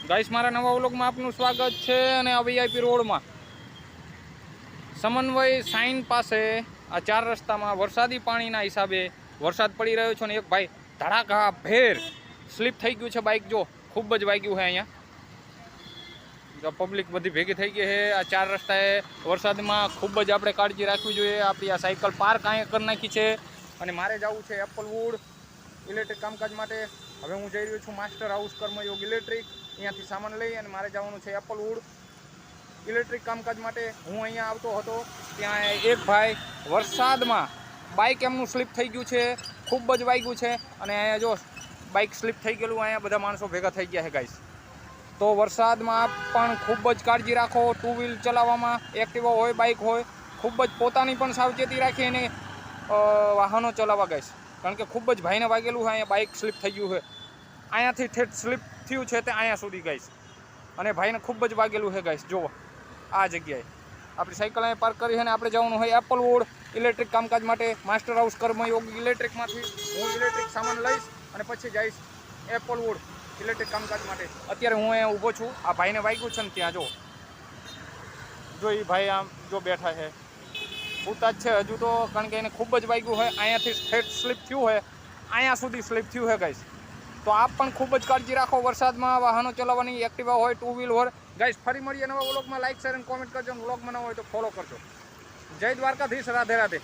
Guys મારા નવા વ્લોગમાં આપનું સ્વાગત છે। અને આ વીઆઈપી રોડમાં સમન્વય સાઇન પાસે આ 4 રસ્તામાં વરસાદી પાણીના હિસાબે વરસાદ પડી રહ્યો છે અને એક ભાઈ ધડાકા ભેર સ્લીપ થઈ ગયું છે બાઇક। જો ખૂબ જ વાગ્યું છે અહીંયા। પબ્લિક બધી ભેગી થઈ ગઈ છે। આ 4 રસ્તાએ વરસાદમાં ખૂબ જ આપણે કાળજી રાખવી જોઈએ। આપણી આ સાયકલ પાર્ક અહીંયા કરી નાખી છે અને મારે જવું છે એપલવુડ ઇલેક્ટ્રિક કામકાજ માટે। હવે હું જઈ રહ્યો છું માસ્ટર હાઉસ કર્મયોગ ઇલેક્ટ્રિક। અહીંયાથી સામાન લઈ અને મારે જવાનું છે એપલવુડ ઇલેક્ટ્રિક કામકાજ માટે। હું અહીંયા આવતો હતો ત્યાં એક ભાઈ વરસાદમાં બાઇક એમનું સ્લીપ થઈ ગયું છે, ખૂબ જ વાગ્યું છે અને અહીંયા જો બાઇક સ્લીપ થઈ ગયેલું, અહીંયા બધા માણસો ભેગા થઈ ગયા છે ગાઈસ। તો વરસાદમાં પણ ખૂબ જ કાળજી રાખો। 2 વ્હીલ ચલાવવામાં, એક્ટિવા હોય બાઇક હોય, ખૂબ જ પોતાની પણ સાવચેતી રાખી અને વાહનો ચલાવવા ગાઈસ, કારણ કે ખૂબ જ ભાઈને વાગેલું છે। અહીંયા બાઇક સ્લીપ થઈ ગયું છે, અહીંયાથી ઠેઠ સ્લીપ થયું છે તે અહીંયા સુધી ગાઈસ, અને ભાઈને ખૂબ જ વાગેલું છે ગાઈસ। જુઓ આ જગ્યાએ આપણી સાયકલ અહીંયા પાર્ક કરી છે અને આપણે જવાનું હોય એપલવુડ ઇલેક્ટ્રિક કામકાજ માટે। માસ્ટર હાઉસ કર્મયોગ ઇલેક્ટ્રિકમાંથી હું ઇલેક્ટ્રિક સામાન લઈશ અને પછી જઈશ એપલવુડ ઇલેક્ટ્રિક કામકાજ માટે। અત્યારે હું અહીંયા ઊભો છું, આ ભાઈને વાગ્યું છે ને ત્યાં જો એ ભાઈ આમ જો બેઠા છે, પૂછતાછ છે હજુ તો, કારણ કે એને ખૂબ જ વાગ્યું છે। અહીંયાથી ઠેઠ સ્લીપ થયું છે, અહીંયા સુધી સ્લીપ થયું છે ગાઈસ। તો આપ પણ ખૂબ જ કાળજી રાખો વરસાદમાં વાહનો ચલાવવાની, એક્ટિવા હોય, 2 વ્હીલ હોય ગાઈસ। ફરી મળીએ નવા વ્લોગમાં। લાઈક શેર અને કોમેન્ટ કરજો, વ્લોગ બનાવવો હોય તો ફોલો કરજો। જય દ્વારકાધીશ, રાધે રાધે।